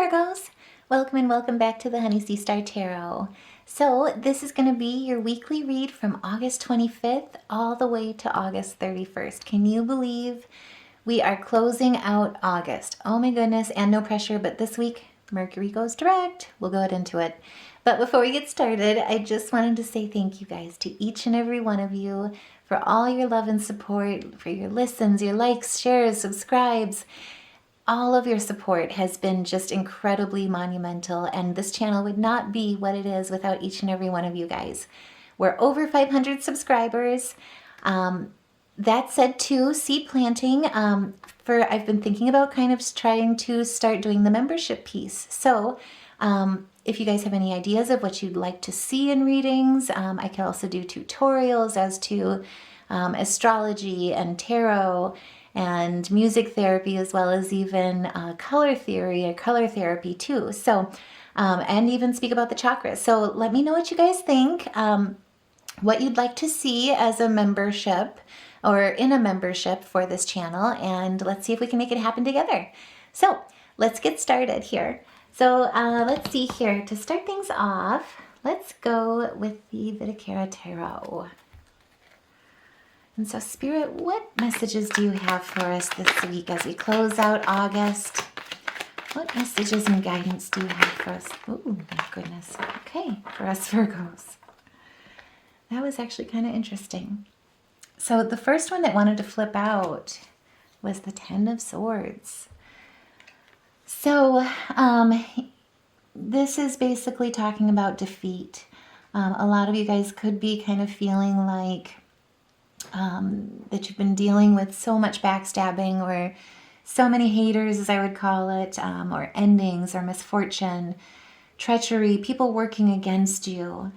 Virgos! Welcome and welcome back to the Honey Sea Star Tarot. So this is going to be your weekly read from August 25th all the way to August 31st. Can you believe we are closing out August? Oh my goodness, and no pressure, but this week Mercury goes direct. We'll go into it. But before we get started, I just wanted to say thank you guys to each and every one of you for all your love and support, for your listens, your likes, shares, subscribes. All of your support has been just incredibly monumental, and this channel would not be what it is without each and every one of you guys. We're over 500 subscribers. That said too, seed planting, I've been thinking about kind of trying to start doing the membership piece. So if you guys have any ideas of what you'd like to see in readings, I can also do tutorials as to astrology and tarot and music therapy, as well as even color theory or color therapy too. So, and even speak about the chakras. So let me know what you guys think, what you'd like to see as a membership or in a membership for this channel, and let's see if we can make it happen together. So let's get started here. So let's see here. To start things off, let's go with the Vidakara Tarot. And so, Spirit, what messages do you have for us this week as we close out August? What messages and guidance do you have for us? Oh, my goodness. Okay, for us Virgos. That was actually kind of interesting. So the first one that wanted to flip out was the Ten of Swords. So this is basically talking about defeat. A lot of you guys could be kind of feeling like that you've been dealing with so much backstabbing or so many haters, as I would call it, or endings or misfortune, treachery, people working against you,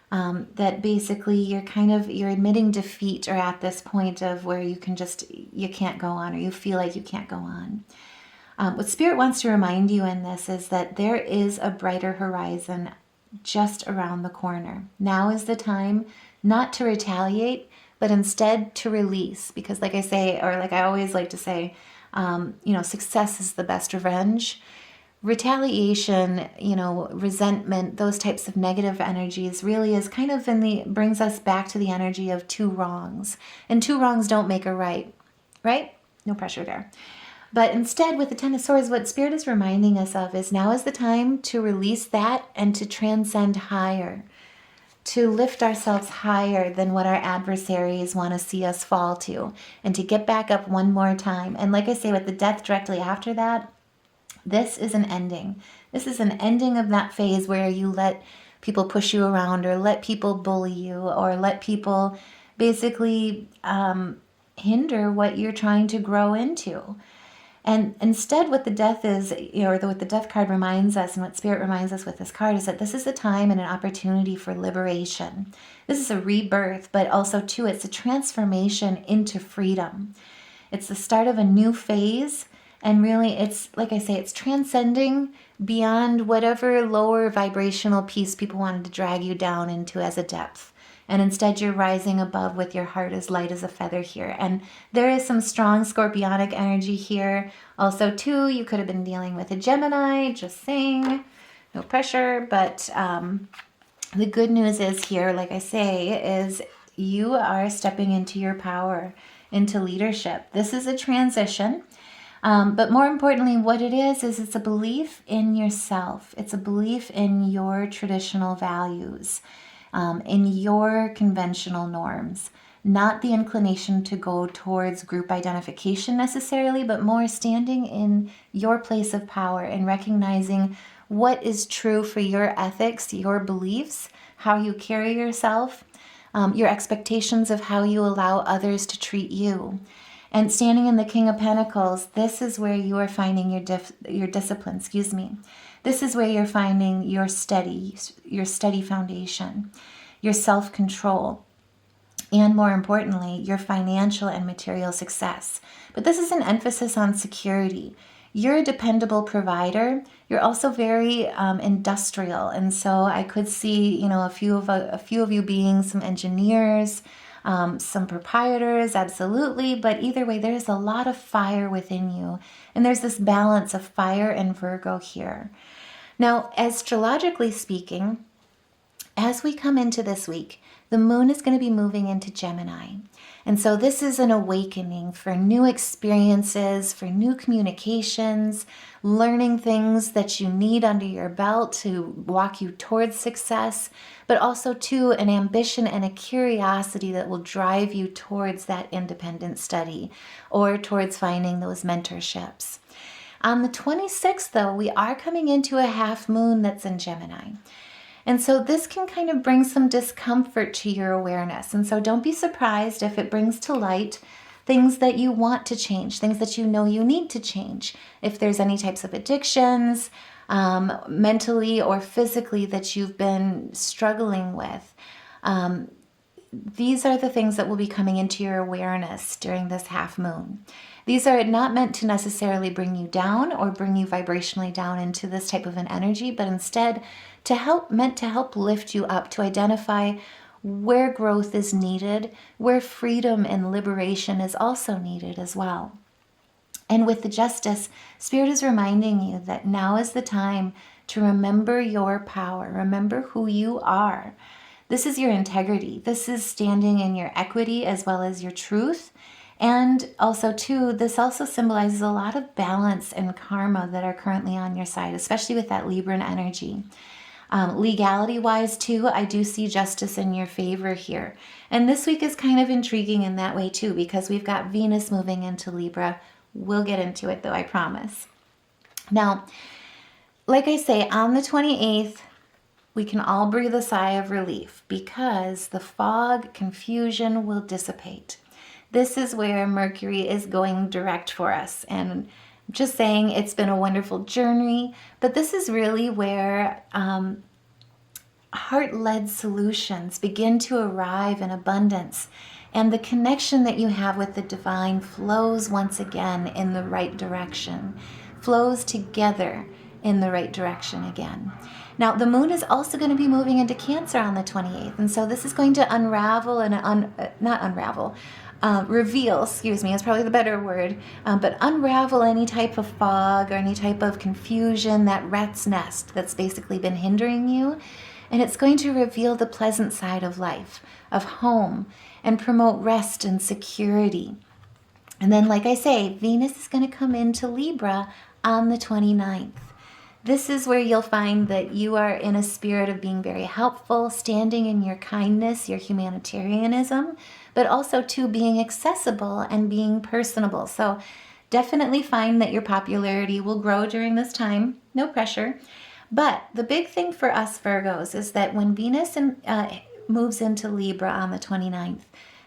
that basically you're admitting defeat, or at this point of where you can't go on, or you feel like you can't go on. What Spirit wants to remind you in this is that there is a brighter horizon just around the corner. Now is the time not to retaliate, but instead to release, because like I say, or like I always like to say, success is the best revenge. Retaliation, resentment, those types of negative energies really is kind of brings us back to the energy of two wrongs. And two wrongs don't make a right? No pressure there. But instead, with the Ten of Swords, what Spirit is reminding us of is now is the time to release that and to transcend higher, to lift ourselves higher than what our adversaries want to see us fall to, and to get back up one more time. And like I say, with the death directly after that, this is an ending. This is an ending of that phase where you let people push you around, or let people bully you, or let people basically hinder what you're trying to grow into. And instead, what the death is, or what the death card reminds us, and what Spirit reminds us with this card, is that this is a time and an opportunity for liberation. This is a rebirth, but also, too, it's a transformation into freedom. It's the start of a new phase, and really, it's, like I say, it's transcending beyond whatever lower vibrational piece people wanted to drag you down into as a depth. And instead, you're rising above with your heart as light as a feather here. And there is some strong scorpionic energy here. Also, too, you could have been dealing with a Gemini, just saying, no pressure. But the good news is here, like I say, is you are stepping into your power, into leadership. This is a transition. But more importantly, what it is it's a belief in yourself. It's a belief in your traditional values. In your conventional norms, not the inclination to go towards group identification necessarily, but more standing in your place of power and recognizing what is true for your ethics, your beliefs, how you carry yourself, your expectations of how you allow others to treat you. And standing in the King of Pentacles, this is where you are finding your discipline, This is where you're finding your steady foundation, your self-control, and more importantly, your financial and material success. But this is an emphasis on security. You're a dependable provider. You're also very industrial, and so I could see, a few of you being some engineers, some proprietors, absolutely. But either way, there's a lot of fire within you. And there's this balance of fire and Virgo here. Now, astrologically speaking, as we come into this week, the moon is going to be moving into Gemini. And so this is an awakening for new experiences, for new communications, learning things that you need under your belt to walk you towards success, but also too an ambition and a curiosity that will drive you towards that independent study or towards finding those mentorships. On the 26th, though, we are coming into a half moon that's in Gemini. And so this can kind of bring some discomfort to your awareness. And so don't be surprised if it brings to light things that you want to change, things that you know you need to change. If there's any types of addictions, mentally or physically, that you've been struggling with, these are the things that will be coming into your awareness during this half moon. These are not meant to necessarily bring you down or bring you vibrationally down into this type of an energy, but instead meant to help lift you up, to identify where growth is needed, where freedom and liberation is also needed as well. And with the Justice, Spirit is reminding you that now is the time to remember your power, remember who you are. This is your integrity. This is standing in your equity as well as your truth. And also, too, this also symbolizes a lot of balance and karma that are currently on your side, especially with that Libran energy. Legality-wise, too, I do see justice in your favor here. And this week is kind of intriguing in that way, too, because we've got Venus moving into Libra. We'll get into it, though, I promise. Now, like I say, on the 28th, we can all breathe a sigh of relief because the fog, confusion will dissipate. This is where Mercury is going direct for us. And I'm just saying, it's been a wonderful journey, but this is really where heart-led solutions begin to arrive in abundance. And the connection that you have with the divine flows once again in the right direction, flows together in the right direction again. Now, the moon is also going to be moving into Cancer on the 28th. And so this is going to reveal, is probably the better word, but unravel any type of fog or any type of confusion, that rat's nest that's basically been hindering you. And it's going to reveal the pleasant side of life, of home, and promote rest and security. And then, like I say, Venus is going to come into Libra on the 29th. This is where you'll find that you are in a spirit of being very helpful, standing in your kindness, your humanitarianism, but also to being accessible and being personable. So definitely find that your popularity will grow during this time. No pressure. But the big thing for us Virgos is that when Venus moves into Libra on the 29th,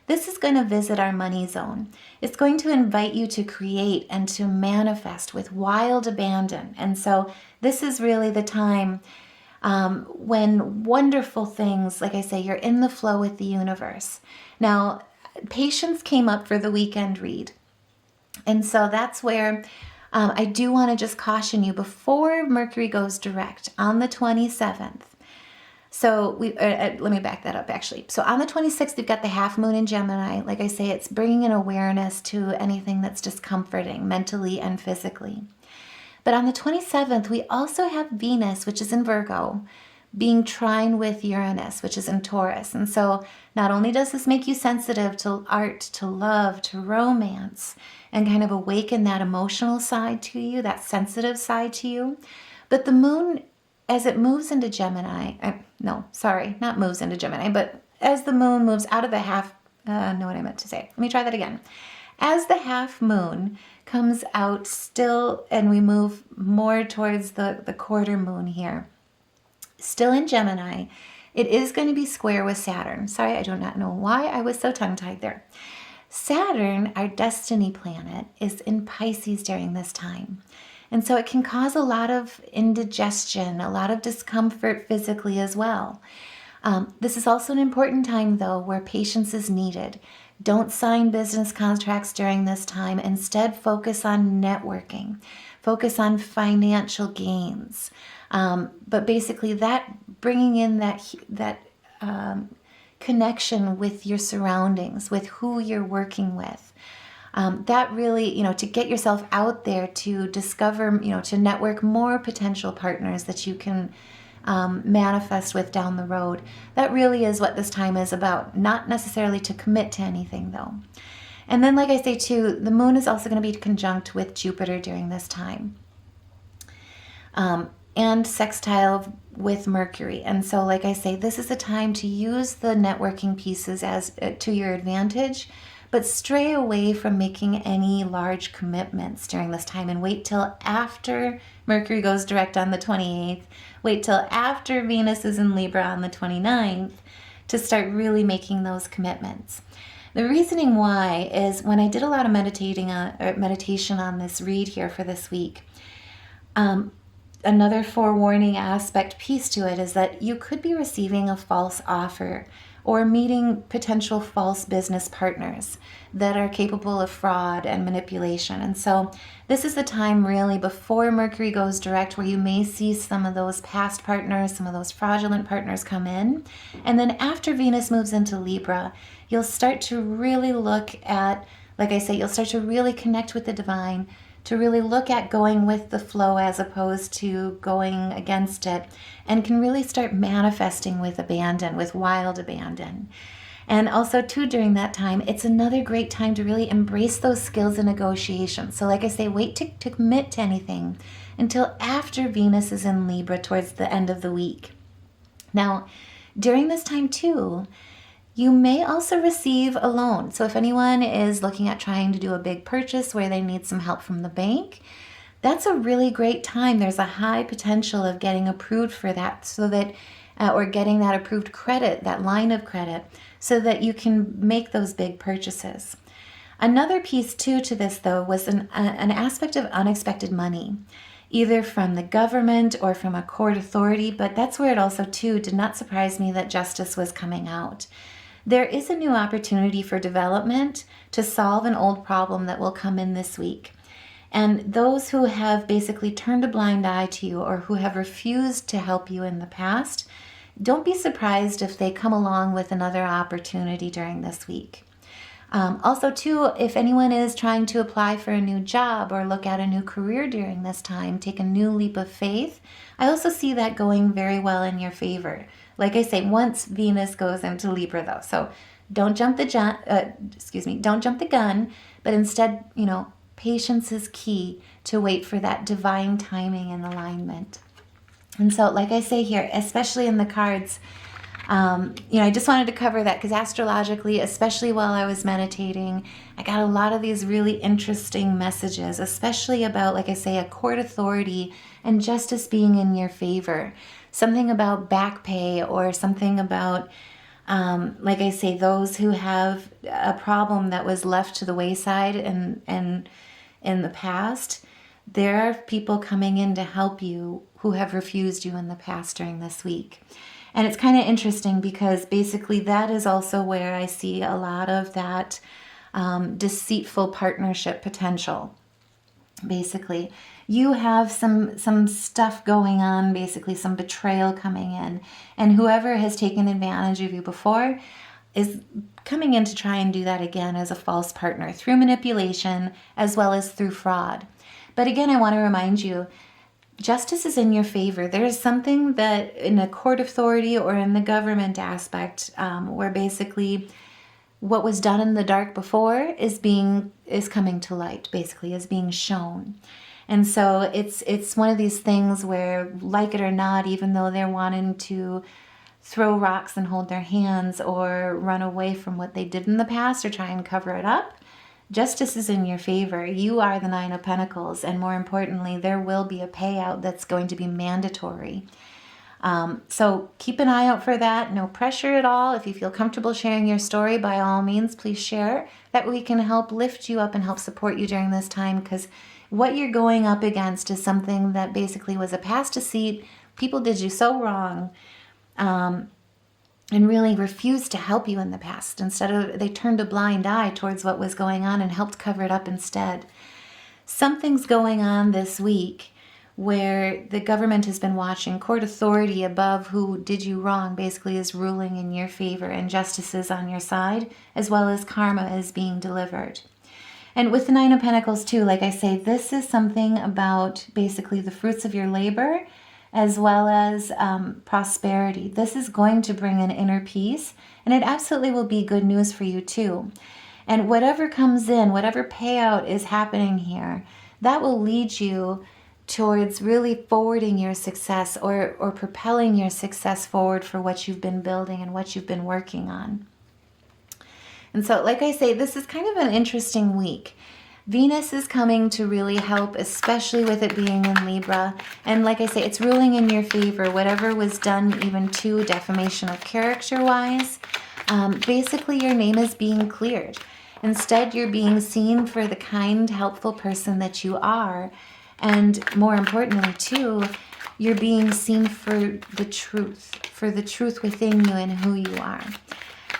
this is going to visit our money zone. It's going to invite you to create and to manifest with wild abandon. And so this is really the time when wonderful things, like I say, you're in the flow with the universe. Now, patience came up for the weekend read. And so that's where I do want to just caution you before Mercury goes direct on the 27th. So let me back that up actually. So on the 26th, we've got the half moon in Gemini. Like I say, it's bringing an awareness to anything that's discomforting mentally and physically. But on the 27th, we also have Venus, which is in Virgo, being trine with Uranus, which is in Taurus. And so not only does this make you sensitive to art, to love, to romance, and kind of awaken that emotional side to you, that sensitive side to you, but the moon, as it moves into Gemini, moves into Gemini, but as the moon moves out of the half, know what I meant to say. Let me try that again. As the half moon comes out still, and we move more towards the quarter moon here, still in Gemini, it is going to be square with Saturn. Sorry, I do not know why I was so tongue-tied there. Saturn, our destiny planet, is in Pisces during this time. And so it can cause a lot of indigestion, a lot of discomfort physically as well. This is also an important time, though, where patience is needed. Don't sign business contracts during this time. Instead, focus on networking. Focus on financial gains. But basically, that bringing in that connection with your surroundings, with who you're working with. That really, to get yourself out there, to discover, to network more potential partners that you can manifest with down the road. That really is what this time is about, not necessarily to commit to anything though. And then, like I say too, the moon is also going to be conjunct with Jupiter during this time. And sextile with Mercury. And so, like I say, this is a time to use the networking pieces as to your advantage, but stray away from making any large commitments during this time and wait till after Mercury goes direct on the 28th. Wait till after Venus is in Libra on the 29th to start really making those commitments. The reasoning why is when I did a lot of meditation on this read here for this week, another forewarning aspect piece to it is that you could be receiving a false offer or meeting potential false business partners that are capable of fraud and manipulation. And so this is the time really before Mercury goes direct where you may see some of those past partners, some of those fraudulent partners come in. And then after Venus moves into Libra, you'll start to really look at, like I say, you'll start to really connect with the divine, to really look at going with the flow as opposed to going against it, and can really start manifesting with abandon, with wild abandon. And also too, during that time, it's another great time to really embrace those skills in negotiation. So like I say, wait to commit to anything until after Venus is in Libra towards the end of the week. Now, during this time too, you may also receive a loan. So if anyone is looking at trying to do a big purchase where they need some help from the bank, that's a really great time. There's a high potential of getting approved for that, so that, or getting that approved credit, that line of credit, so that you can make those big purchases. Another piece too to this though was an aspect of unexpected money, either from the government or from a court authority, but that's where it also too did not surprise me that justice was coming out. There is a new opportunity for development to solve an old problem that will come in this week. And those who have basically turned a blind eye to you or who have refused to help you in the past, don't be surprised if they come along with another opportunity during this week. Also too, if anyone is trying to apply for a new job or look at a new career during this time, take a new leap of faith, I also see that going very well in your favor. Like I say, once Venus goes into Libra though, so don't jump the gun, but instead, patience is key to wait for that divine timing and alignment. And so, like I say here, especially in the cards, I just wanted to cover that because astrologically, especially while I was meditating, I got a lot of these really interesting messages, especially about, like I say, a court authority and justice being in your favor. Something about back pay or something about, like I say, those who have a problem that was left to the wayside and in the past. There are people coming in to help you who have refused you in the past during this week. And it's kind of interesting because basically that is also where I see a lot of that deceitful partnership potential. Basically, you have some stuff going on, basically some betrayal coming in, and whoever has taken advantage of you before is coming in to try and do that again as a false partner through manipulation as well as through fraud. But again, I want to remind you, justice is in your favor. There is something that in a court authority or in the government aspect where basically what was done in the dark before is coming to light, basically, is being shown. And so it's one of these things where, like it or not, even though they're wanting to throw rocks and hold their hands or run away from what they did in the past or try and cover it up, justice is in your favor. You are the Nine of Pentacles, and more importantly, there will be a payout that's going to be mandatory. So keep an eye out for that. No pressure at all. If you feel comfortable sharing your story, by all means, please share. That way we can help lift you up and help support you during this time, because what you're going up against is something that basically was a past deceit. People did you so wrong and really refused to help you in the past. Instead of, they turned a blind eye towards what was going on and helped cover it up instead. Something's going on this week where the government has been watching. Court authority above who did you wrong basically is ruling in your favor, and justice is on your side, as well as karma is being delivered. And with the Nine of Pentacles too, like I say, this is something about basically the fruits of your labor, as well as prosperity. This is going to bring an inner peace, and it absolutely will be good news for you too. And whatever comes in, whatever payout is happening here, that will lead you towards really forwarding your success, or propelling your success forward for what you've been building and what you've been working on. And so, like I say, this is kind of an interesting week. Venus is coming to really help, especially with it being in Libra. And like I say, it's ruling in your favor. Whatever was done, even to defamation of character-wise, basically your name is being cleared. Instead, you're being seen for the kind, helpful person that you are. And more importantly, too, you're being seen for the truth within you and who you are.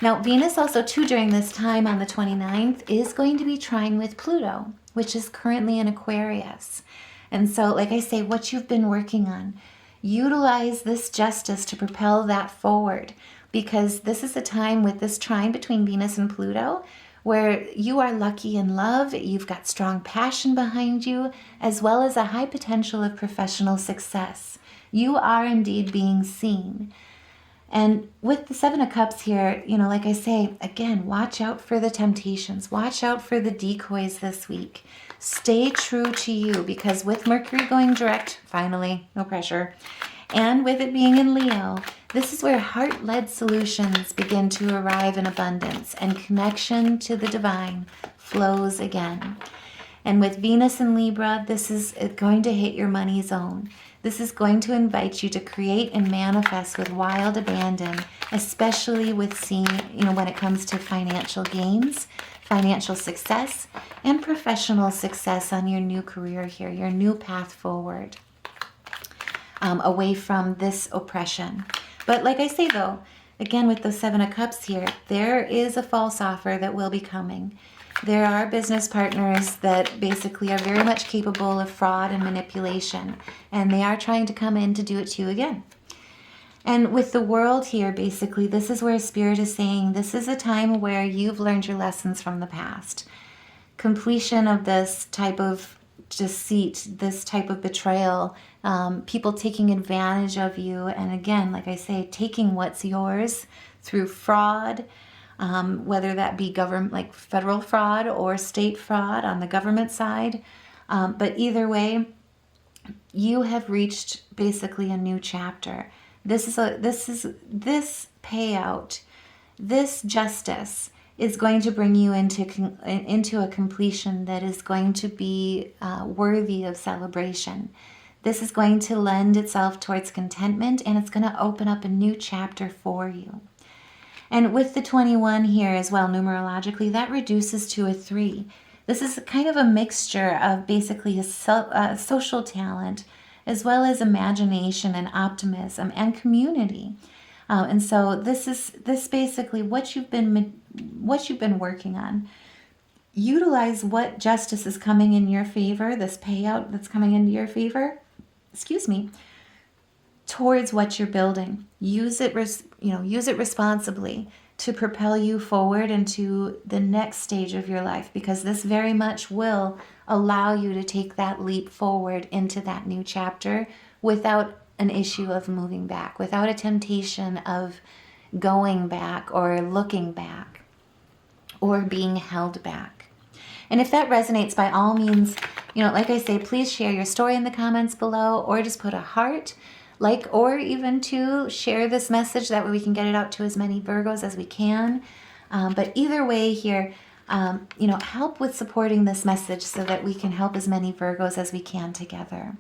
Now, Venus also, too, during this time on the 29th, is going to be trine with Pluto, which is currently in Aquarius. And so, like I say, what you've been working on, utilize this justice to propel that forward, because this is a time with this trine between Venus and Pluto where you are lucky in love, you've got strong passion behind you, as well as a high potential of professional success. You are indeed being seen. And with the Seven of Cups here, like I say, again, watch out for the temptations. Watch out for the decoys this week. Stay true to you, because with Mercury going direct, finally, no pressure, and with it being in Leo, this is where heart-led solutions begin to arrive in abundance, and connection to the divine flows again. And with Venus in Libra, this is going to hit your money zone. This is going to invite you to create and manifest with wild abandon, especially with seeing, when it comes to financial gains, financial success, and professional success on your new career here, your new path forward, away from this oppression. But like I say, though, again, with the Seven of Cups here, there is a false offer that will be coming. There are business partners that basically are very much capable of fraud and manipulation, and they are trying to come in to do it to you again. And with the World here, basically, this is where Spirit is saying this is a time where you've learned your lessons from the past. Completion of this type of deceit, this type of betrayal, people taking advantage of you, and again, like I say, taking what's yours through fraud, whether that be government, like federal fraud, or state fraud on the government side. But either way, you have reached basically a new chapter. This payout, this justice is going to bring you into a completion that is going to be worthy of celebration. This is going to lend itself towards contentment, and it's going to open up a new chapter for you. And with the 21 here as well, numerologically, that reduces to a 3. This is kind of a mixture of basically a social talent, as well as imagination and optimism and community. And so this basically what you've been working on. Utilize what justice is coming in your favor, this payout that's coming into your favor, towards what you're building. Use it responsibly to propel you forward into the next stage of your life, because this very much will allow you to take that leap forward into that new chapter without an issue of moving back, without a temptation of going back or looking back or being held back. And if that resonates, by all means, like I say, please share your story in the comments below, or just put a heart, or even to share this message. That way we can get it out to as many Virgos as we can. But either way here, help with supporting this message so that we can help as many Virgos as we can together.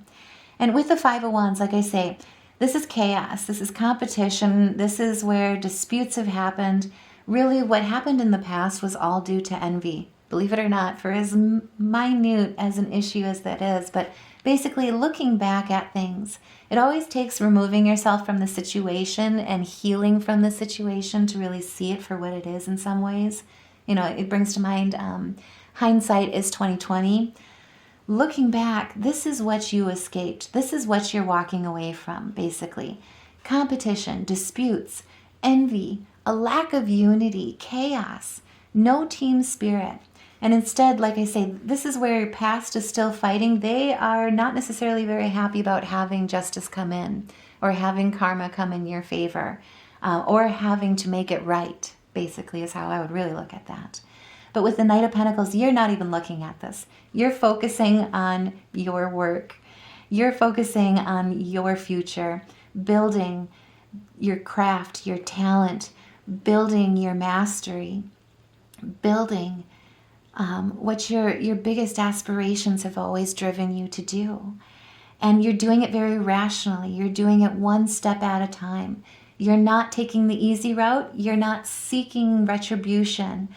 And with the Five of Wands, like I say, this is chaos. This is competition. This is where disputes have happened. Really, what happened in the past was all due to envy. Believe it or not, for as minute as an issue as that is. But basically, looking back at things, it always takes removing yourself from the situation and healing from the situation to really see it for what it is in some ways. It brings to mind hindsight is 20/20. looking back, this is what you escaped. This is what you're walking away from, basically. Competition, disputes, envy, a lack of unity, chaos, no team spirit. And instead, like I say, this is where your past is still fighting. They are not necessarily very happy about having justice come in, or having karma come in your favor, or having to make it right, basically, is how I would really look at that. But with the Knight of Pentacles, you're not even looking at this. You're focusing on your work. You're focusing on your future, building your craft, your talent, building your mastery, building what your biggest aspirations have always driven you to do. And you're doing it very rationally. You're doing it one step at a time. You're not taking the easy route. You're not seeking retribution.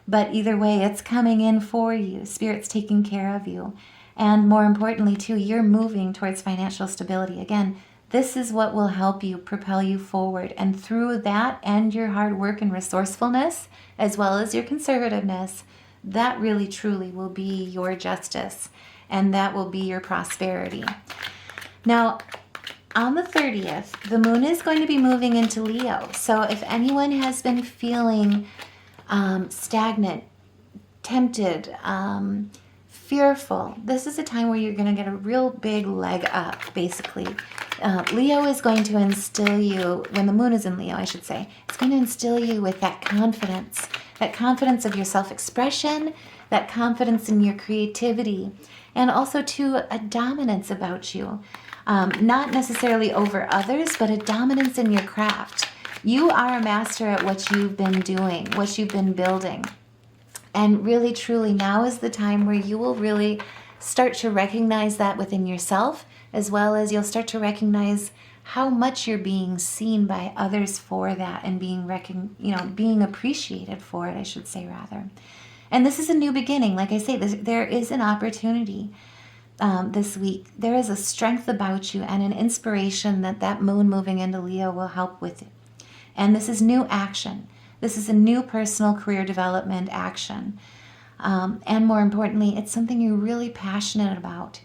But either way, it's coming in for you. Spirit's taking care of you. And more importantly, too, you're moving towards financial stability. Again, this is what will help you, propel you forward. And through that and your hard work and resourcefulness, as well as your conservativeness, that really truly will be your justice, and that will be your prosperity. Now, on the 30th, the moon is going to be moving into Leo. So if anyone has been feeling stagnant, tempted, fearful, this is a time where you're going to get a real big leg up, basically. Leo is going to instill you, when the moon is in Leo, I should say, it's going to instill you with that confidence of your self-expression, that confidence in your creativity, and also too a dominance about you. Not necessarily over others, but a dominance in your craft. You are a master at what you've been doing, what you've been building. And really, truly, now is the time where you will really start to recognize that within yourself, as well as you'll start to recognize how much you're being seen by others for that, and being appreciated for it, I should say, rather. And this is a new beginning. Like I say, there is an opportunity this week. There is a strength about you and an inspiration that moon moving into Leo will help with it. And this is new action. This is a new personal career development action. And more importantly, it's something you're really passionate about.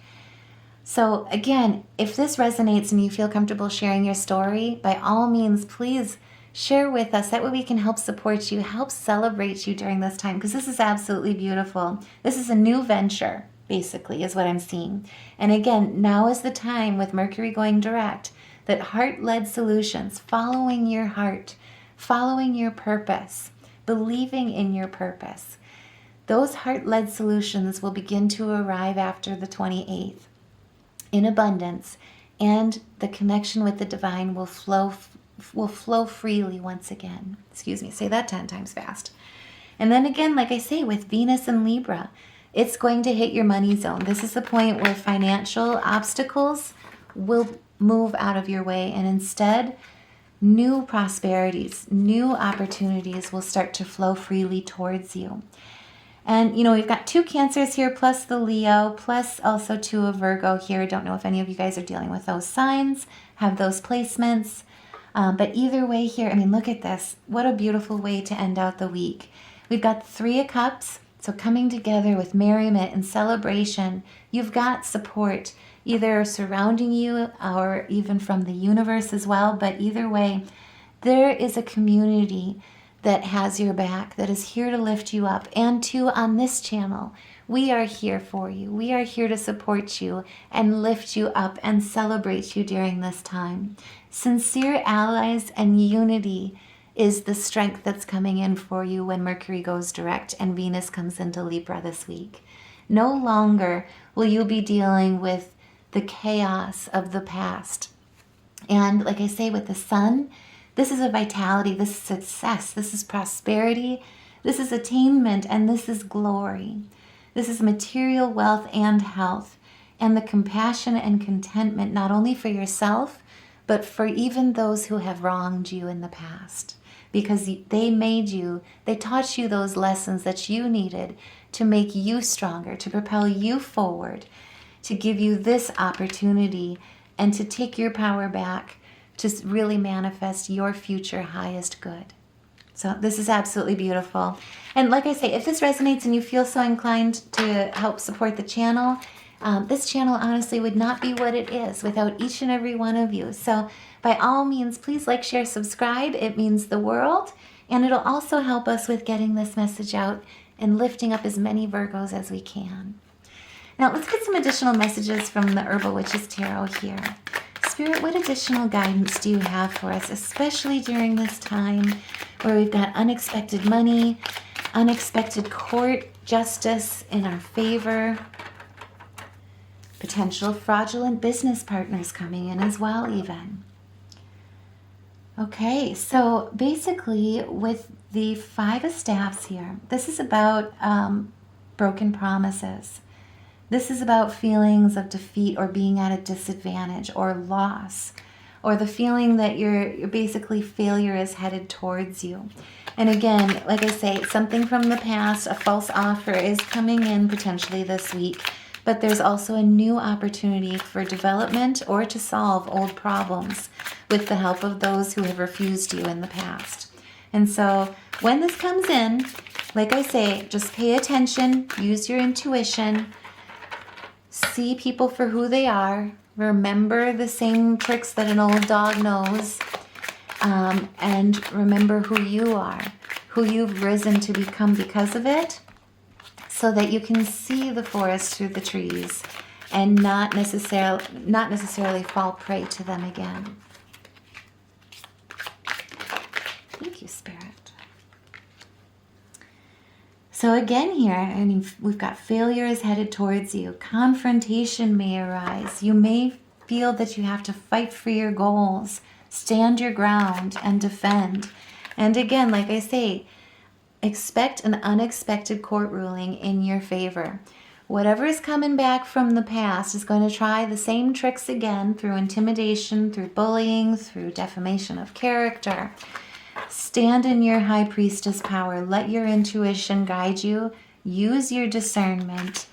So again, if this resonates and you feel comfortable sharing your story, by all means, please share with us. That way we can help support you, help celebrate you during this time, because this is absolutely beautiful. This is a new venture, basically, is what I'm seeing. And again, now is the time, with Mercury going direct, that heart-led solutions, following your heart, following your purpose, believing in your purpose, those heart-led solutions will begin to arrive after the 28th in abundance, and the connection with the divine will flow freely once again. Excuse me, say that 10 times fast. And then again, like I say, with Venus and Libra, it's going to hit your money zone. This is the point where financial obstacles will move out of your way, and instead, new prosperities, new opportunities will start to flow freely towards you. And, we've got 2 Cancers here, plus the Leo, plus also 2 of Virgo here. Don't know if any of you guys are dealing with those signs, have those placements. But either way here, look at this. What a beautiful way to end out the week. We've got 3 of Cups, so coming together with merriment and celebration. You've got support, either surrounding you or even from the universe as well. But either way, there is a community that has your back, that is here to lift you up. And too, on this channel, we are here for you. We are here to support you and lift you up and celebrate you during this time. Sincere allies and unity is the strength that's coming in for you when Mercury goes direct and Venus comes into Libra this week. No longer will you be dealing with the chaos of the past. And like I say, with the sun, this is a vitality, this is success, this is prosperity, this is attainment, and this is glory. This is material wealth and health, and the compassion and contentment, not only for yourself, but for even those who have wronged you in the past. Because they taught you those lessons that you needed to make you stronger, to propel you forward, to give you this opportunity, and to take your power back, to really manifest your future highest good. So this is absolutely beautiful. And like I say, if this resonates and you feel so inclined to help support the channel, This channel honestly would not be what it is without each and every one of you. So by all means, please like, share, subscribe. It means the world. And it'll also help us with getting this message out and lifting up as many Virgos as we can. Now let's get some additional messages from the Herbal Witches Tarot here. Spirit, what additional guidance do you have for us, especially during this time where we've got unexpected money, unexpected court justice in our favor, potential fraudulent business partners coming in as well even. Okay, so basically with the Five of Staffs here, this is about broken promises. This is about feelings of defeat or being at a disadvantage or loss, or the feeling that you're basically failure is headed towards you. And again, like I say, something from the past, a false offer is coming in potentially this week, but there's also a new opportunity for development or to solve old problems with the help of those who have refused you in the past. And so when this comes in, like I say, just pay attention, use your intuition, see people for who they are, remember the same tricks that an old dog knows, and remember who you are, who you've risen to become because of it, so that you can see the forest through the trees and not necessarily fall prey to them again. Thank you, Spirit. So again here, I mean, we've got failure is headed towards you. Confrontation may arise. You may feel that you have to fight for your goals, stand your ground, and defend. And again, like I say, expect an unexpected court ruling in your favor. Whatever is coming back from the past is going to try the same tricks again through intimidation, through bullying, through defamation of character. Stand in your high priestess power. Let your intuition guide you. Use your discernment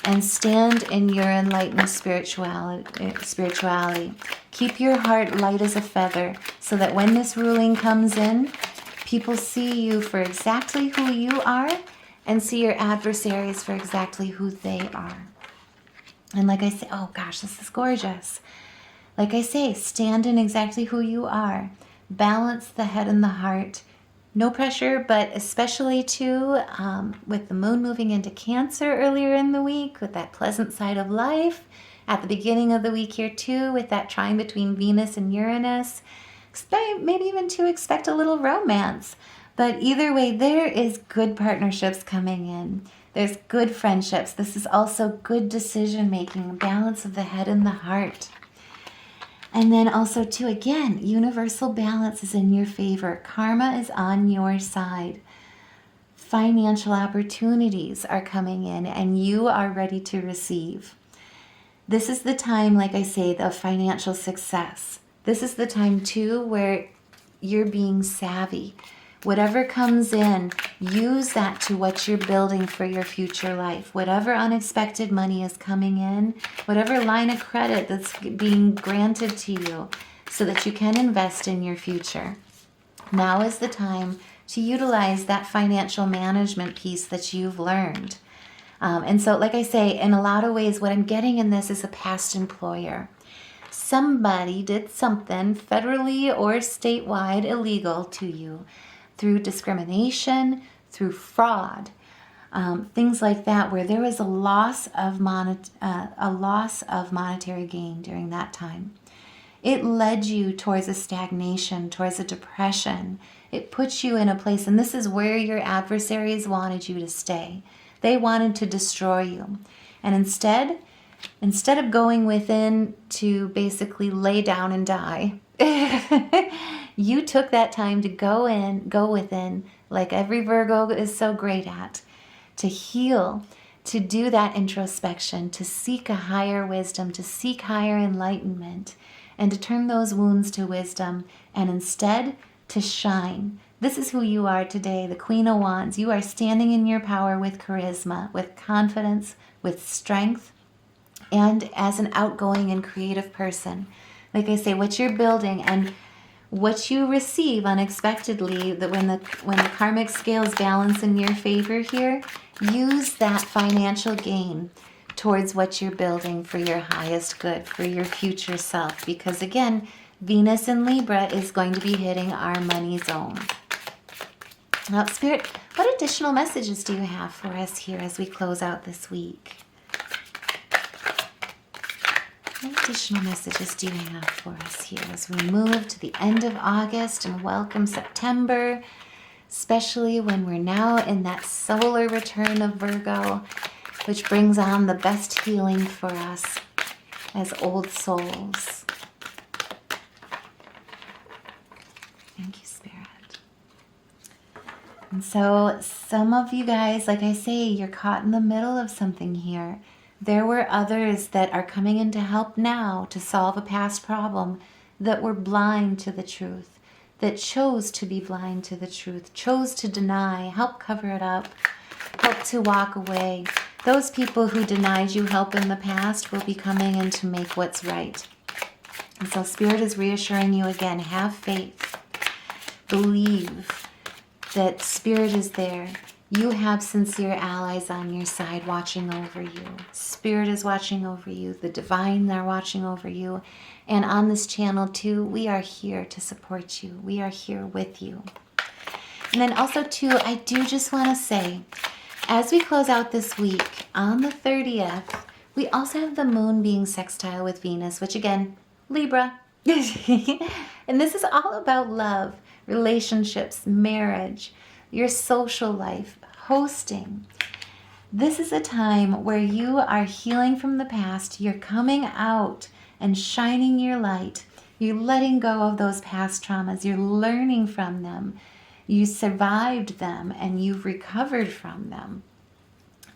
and stand in your enlightened spirituality. Keep your heart light as a feather so that when this ruling comes in, people see you for exactly who you are and see your adversaries for exactly who they are. And like I say, oh gosh, this is gorgeous. Like I say, stand in exactly who you are. Balance the head and the heart. No pressure, but especially too with the moon moving into Cancer earlier in the week, with that pleasant side of life. At the beginning of the week here too, with that trine between Venus and Uranus. Maybe even to expect a little romance. But either way, there is good partnerships coming in. There's good friendships. This is also good decision making, balance of the head and the heart. And then also too, again, universal balance is in your favor. Karma is on your side. Financial opportunities are coming in and you are ready to receive. This is the time, like I say, of financial success. This is the time too where you're being savvy. Whatever comes in, use that to what you're building for your future life. Whatever unexpected money is coming in, whatever line of credit that's being granted to you so that you can invest in your future. Now is the time to utilize that financial management piece that you've learned. And so, like I say, in a lot of ways, what I'm getting in this is a past employer. Somebody did something federally or statewide illegal to you through discrimination, through fraud, things like that, where there was a loss of monetary gain during that time. It led you towards a stagnation, towards a depression. It puts you in a place, and this is where your adversaries wanted you to stay. They wanted to destroy you. And instead of going within to basically lay down and die, you took that time to go within, like every Virgo is so great at, to heal, to do that introspection, to seek a higher wisdom, to seek higher enlightenment, and to turn those wounds to wisdom, and instead to shine. This is who you are today, the Queen of Wands. You are standing in your power with charisma, with confidence, with strength, and as an outgoing and creative person. Like I say, what you're building and what you receive unexpectedly, that when the karmic scales balance in your favor here, use that financial gain towards what you're building for your highest good, for your future self. Because again, Venus in Libra is going to be hitting our money zone. Now, Spirit, what additional messages do you have for us here as we close out this week? What additional messages do you have for us here as we move to the end of August and welcome September, especially when we're now in that solar return of Virgo, which brings on the best healing for us as old souls. Thank you, Spirit. And so some of you guys, like I say, you're caught in the middle of something here. There were others that are coming in to help now to solve a past problem that were blind to the truth, that chose to be blind to the truth, chose to deny, help cover it up, help to walk away. Those people who denied you help in the past will be coming in to make what's right. And so Spirit is reassuring you again, have faith, believe that Spirit is there. You have sincere allies on your side watching over you. Spirit is watching over you. The divine are watching over you. And on this channel too, we are here to support you. We are here with you. And then also too, I do just want to say, as we close out this week, on the 30th, we also have the moon being sextile with Venus, which again, Libra. And this is all about love, relationships, marriage, your social life, hosting. This is a time where you are healing from the past. You're coming out and shining your light. You're letting go of those past traumas. You're learning from them. You survived them and you've recovered from them.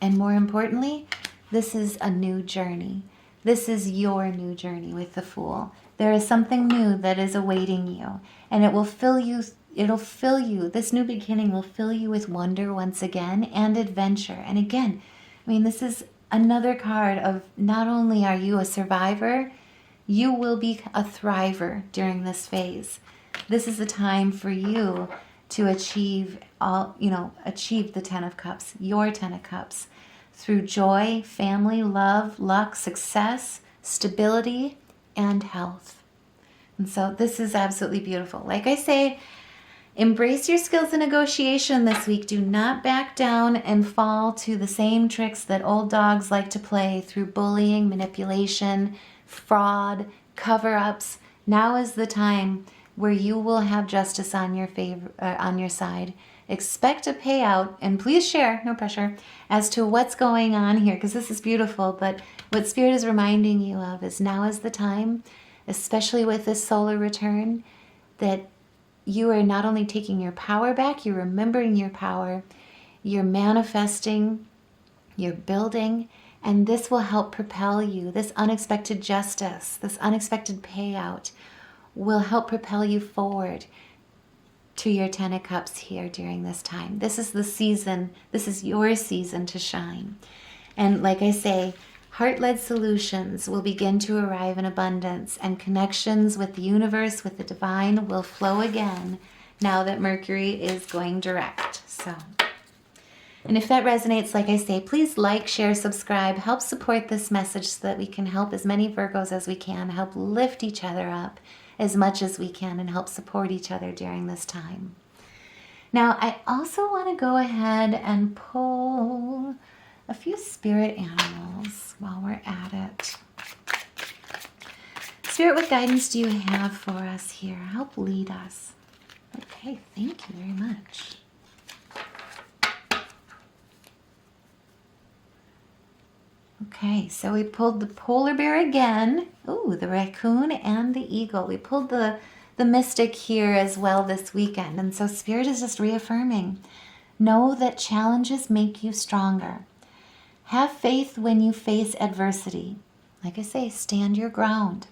And more importantly, this is a new journey. This is your new journey with the Fool. There is something new that is awaiting you, and it will fill you. It'll fill you. This new beginning will fill you with wonder once again and adventure. And again, I mean, this is another card of not only are you a survivor, you will be a thriver during this phase. This is a time for you to achieve achieve the 10 of Cups, your 10 of Cups, through joy, family, love, luck, success, stability, and health. And so this is absolutely beautiful. Like I say, embrace your skills in negotiation this week. Do not back down and fall to the same tricks that old dogs like to play through bullying, manipulation, fraud, cover-ups. Now is the time where you will have justice on your on your side. Expect a payout, and please share, no pressure, as to what's going on here, because this is beautiful. But what Spirit is reminding you of is now is the time, especially with this solar return, that you are not only taking your power back, you're remembering your power, you're manifesting, you're building, and this will help propel you. This unexpected justice, this unexpected payout will help propel you forward to your 10 of Cups here during this time. This is the season, this is your season to shine. And like I say, heart-led solutions will begin to arrive in abundance, and connections with the universe, with the divine, will flow again now that Mercury is going direct. So, and if that resonates, like I say, please like, share, subscribe, help support this message so that we can help as many Virgos as we can, help lift each other up as much as we can, and help support each other during this time. Now, I also want to go ahead and pull a few spirit animals while we're at it. Spirit, what guidance do you have for us here? Help lead us. Okay, thank you very much. Okay, so we pulled the polar bear again. Ooh, the raccoon and the eagle. We pulled the mystic here as well this weekend. And so Spirit is just reaffirming. Know that challenges make you stronger. Have faith when you face adversity. Like I say, stand your ground.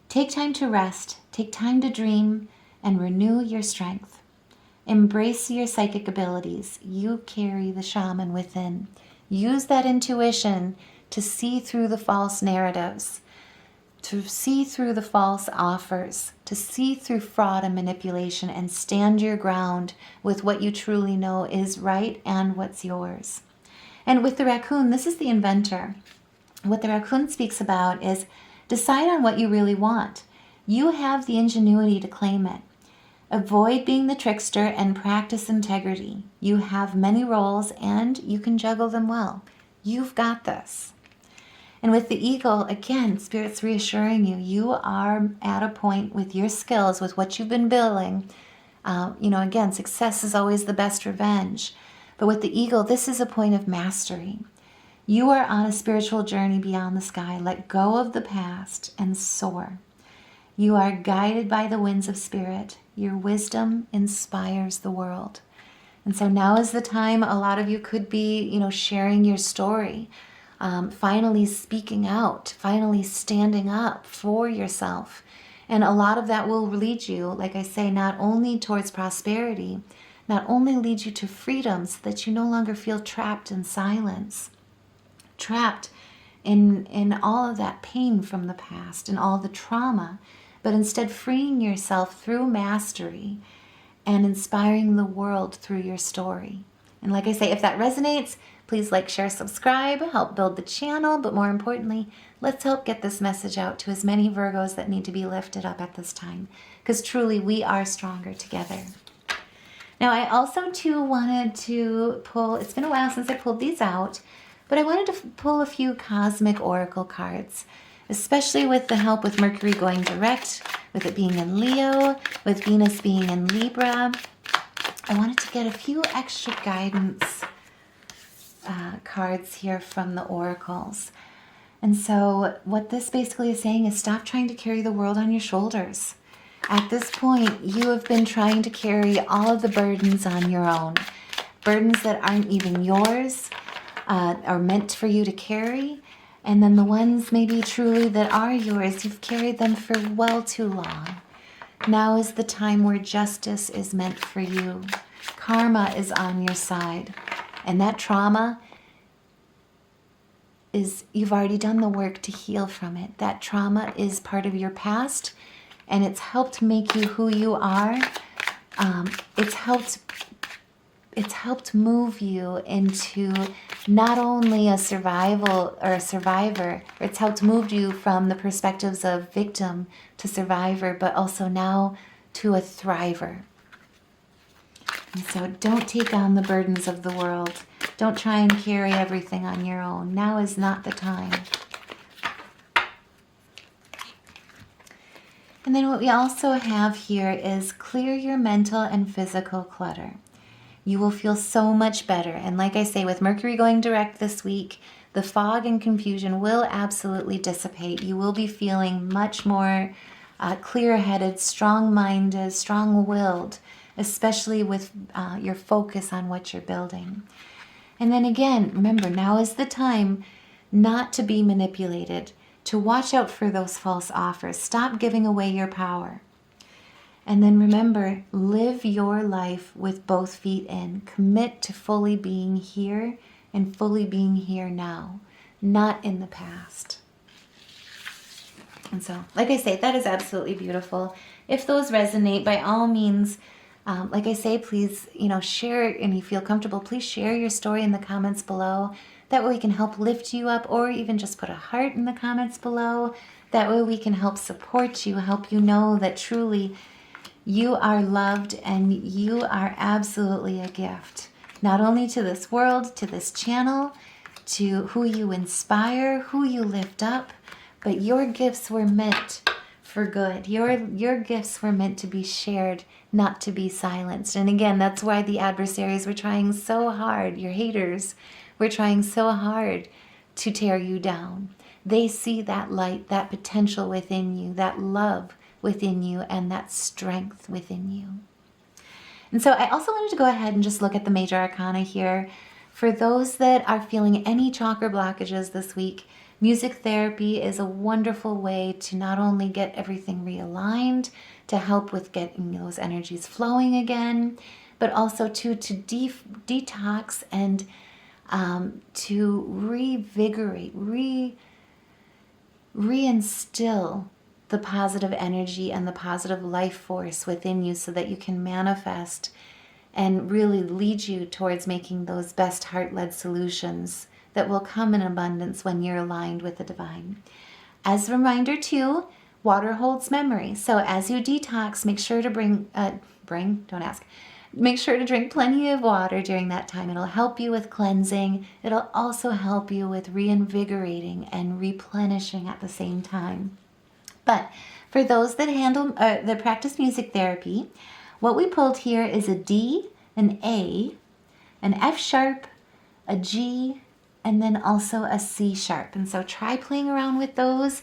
Take time to rest. Take time to dream and renew your strength. Embrace your psychic abilities. You carry the shaman within. Use that intuition to see through the false narratives, to see through the false offers, to see through fraud and manipulation, and stand your ground with what you truly know is right and what's yours. And with the raccoon, this is the inventor. What the raccoon speaks about is decide on what you really want. You have the ingenuity to claim it. Avoid being the trickster and practice integrity. You have many roles and you can juggle them well. You've got this. And with the eagle, again, Spirit's reassuring you, you are at a point with your skills, with what you've been building. Again, success is always the best revenge. But with the eagle, this is a point of mastery. You are on a spiritual journey beyond the sky. Let go of the past and soar. You are guided by the winds of spirit. Your wisdom inspires the world. And so now is the time. A lot of you could be, sharing your story, finally speaking out, finally standing up for yourself. And a lot of that will lead you, like I say, not only towards prosperity, not only lead you to freedom so that you no longer feel trapped in silence, trapped in all of that pain from the past and all the trauma, but instead freeing yourself through mastery and inspiring the world through your story. And like I say, if that resonates, please like, share, subscribe, help build the channel, but more importantly, let's help get this message out to as many Virgos that need to be lifted up at this time, because truly we are stronger together. Now, I also too wanted to pull, it's been a while since I pulled these out, but I wanted to pull a few cosmic oracle cards, especially with the help with Mercury going direct, with it being in Leo, with Venus being in Libra. I wanted to get a few extra guidance cards here from the oracles. And so what this basically is saying is stop trying to carry the world on your shoulders. At this point, you have been trying to carry all of the burdens on your own. Burdens that aren't even yours, are meant for you to carry. And then the ones maybe truly that are yours, you've carried them for well too long. Now is the time where justice is meant for you. Karma is on your side. And that trauma is, you've already done the work to heal from it. That trauma is part of your past, and it's helped make you who you are. It's helped move you into not only a survival or a survivor, it's helped move you from the perspectives of victim to survivor, but also now to a thriver. And so don't take on the burdens of the world. Don't try and carry everything on your own. Now is not the time. And then what we also have here is clear your mental and physical clutter. You will feel so much better. And like I say, with Mercury going direct this week, the fog and confusion will absolutely dissipate. You will be feeling much more clear-headed, strong-minded, strong-willed, especially with your focus on what you're building. And then again, remember, now is the time not to be manipulated, to watch out for those false offers. Stop giving away your power. And then remember, live your life with both feet in. Commit to fully being here and fully being here now, not in the past. And so, like I say, that is absolutely beautiful. If those resonate, by all means, like I say, please, share, and you feel comfortable, please share your story in the comments below. That way we can help lift you up, or even just put a heart in the comments below. That way we can help support you, help you know that truly you are loved and you are absolutely a gift. Not only to this world, to this channel, to who you inspire, who you lift up, but your gifts were meant for good. Your gifts were meant to be shared, not to be silenced. And again, that's why the adversaries were trying so hard, your haters were trying so hard to tear you down. They see that light, that potential within you, that love within you, and that strength within you. And so I also wanted to go ahead and just look at the major arcana here. For those that are feeling any chakra blockages this week, music therapy is a wonderful way to not only get everything realigned, to help with getting those energies flowing again, but also to detox and to reinvigorate, reinstill the positive energy and the positive life force within you so that you can manifest and really lead you towards making those best heart-led solutions that will come in abundance when you're aligned with the divine. As a reminder too, water holds memory. So as you detox, make sure to make sure to drink plenty of water during that time. It'll help you with cleansing. It'll also help you with reinvigorating and replenishing at the same time. But for those that practice music therapy, what we pulled here is a D, an A, an F sharp, a G, and then also a C sharp. And so try playing around with those.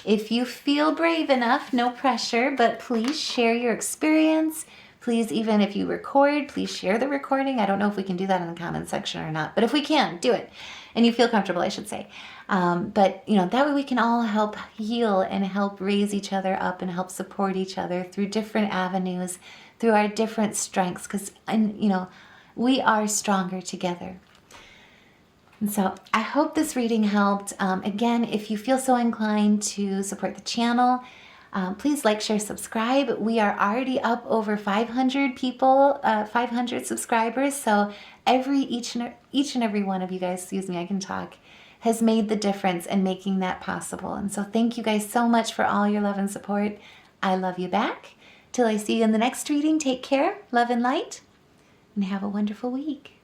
If you feel brave enough, no pressure, but please share your experience. Please, even if you record, please share the recording. I don't know if we can do that in the comments section or not, but if we can, do it. And you feel comfortable, I should say. But that way we can all help heal and help raise each other up and help support each other through different avenues, through our different strengths, because we are stronger together. And so I hope this reading helped. Again, if you feel so inclined to support the channel, please like, share, subscribe. We are already up over 500 people, 500 subscribers. So each and every one of you guys, excuse me, I can talk, has made the difference in making that possible. And so thank you guys so much for all your love and support. I love you back. Till I see you in the next reading, take care, love and light, and have a wonderful week.